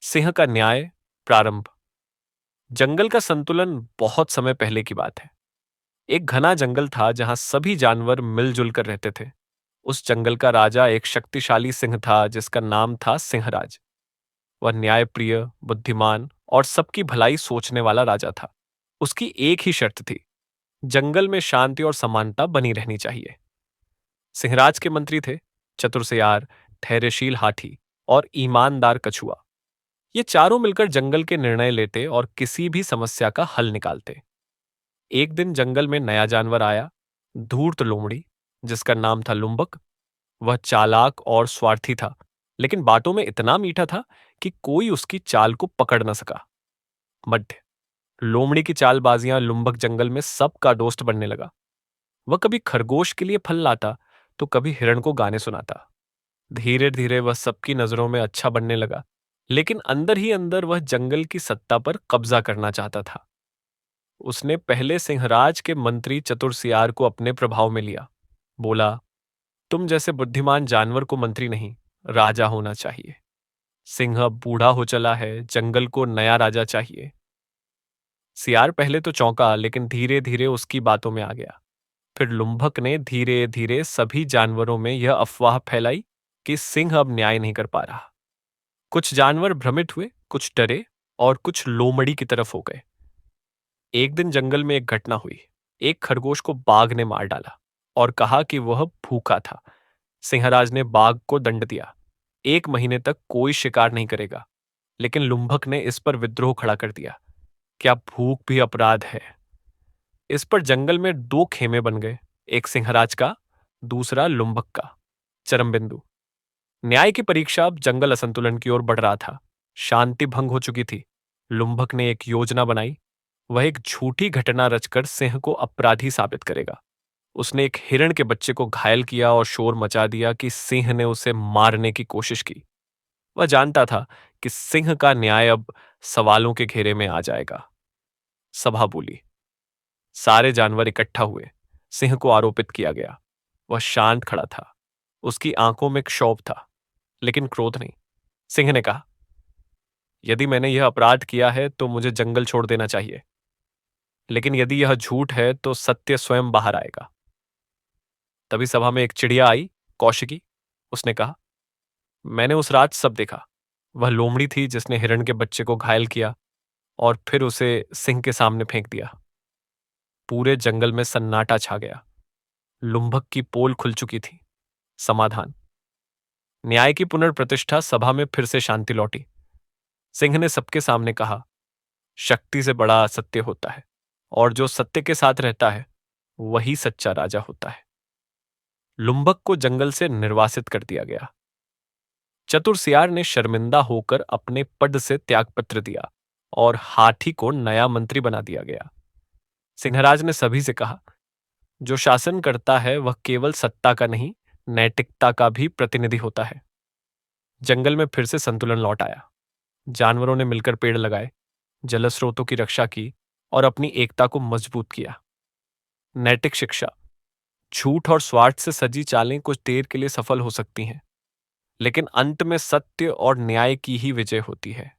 सिंह का न्याय प्रारंभ। जंगल का संतुलन बहुत समय पहले की बात है। एक घना जंगल था जहां सभी जानवर मिलजुल कर रहते थे। उस जंगल का राजा एक शक्तिशाली सिंह था जिसका नाम था सिंहराज। वह न्यायप्रिय, बुद्धिमान और सबकी भलाई सोचने वाला राजा था। उसकी एक ही शर्त थी, जंगल में शांति और समानता बनी रहनी चाहिए। सिंहराज के मंत्री थे चतुर, धैर्यशील हाथी और ईमानदार कछुआ। ये चारों मिलकर जंगल के निर्णय लेते और किसी भी समस्या का हल निकालते। एक दिन जंगल में नया जानवर आया, धूर्त लोमड़ी, जिसका नाम था लुम्बक। वह चालाक और स्वार्थी था, लेकिन बातों में इतना मीठा था कि कोई उसकी चाल को पकड़ न सका। मध्य लोमड़ी की चालबाजियां लुम्बक जंगल में सबका दोस्त बनने लगा। वह कभी खरगोश के लिए फल लाता, तो कभी हिरण को गाने सुनाता। धीरे धीरे वह सबकी नजरों में अच्छा बनने लगा, लेकिन अंदर ही अंदर वह जंगल की सत्ता पर कब्जा करना चाहता था। उसने पहले सिंहराज के मंत्री चतुर को अपने प्रभाव में लिया। बोला, तुम जैसे बुद्धिमान जानवर को मंत्री नहीं, राजा होना चाहिए। सिंह अब बूढ़ा हो चला है, जंगल को नया राजा चाहिए। सियार पहले तो चौंका, लेकिन धीरे धीरे उसकी बातों में आ गया। फिर लुम्भक ने धीरे धीरे सभी जानवरों में यह अफवाह फैलाई कि सिंह अब न्याय नहीं कर पा रहा। कुछ जानवर भ्रमित हुए, कुछ डरे और कुछ लोमड़ी की तरफ हो गए। एक दिन जंगल में एक घटना हुई। एक खरगोश को बाघ ने मार डाला और कहा कि वह भूखा था। सिंहराज ने बाघ को दंड दिया, 1 महीने तक कोई शिकार नहीं करेगा। लेकिन लुम्भक ने इस पर विद्रोह खड़ा कर दिया। क्या भूख भी अपराध है? इस पर जंगल में 2 खेमे बन गए, एक सिंहराज का, दूसरा लुम्भक का। चरम बिंदु। न्याय की परीक्षा अब जंगल असंतुलन की ओर बढ़ रहा था। शांति भंग हो चुकी थी। लुम्भक ने एक योजना बनाई। वह एक झूठी घटना रचकर सिंह को अपराधी साबित करेगा। उसने एक हिरण के बच्चे को घायल किया और शोर मचा दिया कि सिंह ने उसे मारने की कोशिश की। वह जानता था कि सिंह का न्याय अब सवालों के घेरे में आ जाएगा। सभा बोली। सारे जानवर इकट्ठा हुए। सिंह को आरोपित किया गया। वह शांत खड़ा था। उसकी आंखों में क्षोभ था, लेकिन क्रोध नहीं। सिंह ने कहा, यदि मैंने यह अपराध किया है तो मुझे जंगल छोड़ देना चाहिए, लेकिन यदि यह झूठ है तो सत्य स्वयं बाहर आएगा। तभी सभा में एक चिड़िया आई, कौशिकी। उसने कहा, मैंने उस रात सब देखा। वह लोमड़ी थी जिसने हिरण के बच्चे को घायल किया और फिर उसे सिंह के सामने फेंक दिया। पूरे जंगल में सन्नाटा छा गया। लुम्भक की पोल खुल चुकी थी। समाधान। न्याय की पुनर्प्रतिष्ठा। सभा में फिर से शांति लौटी। सिंह ने सबके सामने कहा, शक्ति से बड़ा असत्य होता है, और जो सत्य के साथ रहता है वही सच्चा राजा होता है। लुम्भक को जंगल से निर्वासित कर दिया गया। चतुर सियार ने शर्मिंदा होकर अपने पद से त्यागपत्र दिया और हाथी को नया मंत्री बना दिया गया। सिंहराज ने सभी से कहा, जो शासन करता है वह केवल सत्ता का नहीं, नैतिकता का भी प्रतिनिधि होता है। जंगल में फिर से संतुलन लौट आया। जानवरों ने मिलकर पेड़ लगाए, जलस्रोतों की रक्षा की और अपनी एकता को मजबूत किया। नैतिक शिक्षा। झूठ और स्वार्थ से सजी चालें कुछ देर के लिए सफल हो सकती हैं, लेकिन अंत में सत्य और न्याय की ही विजय होती है।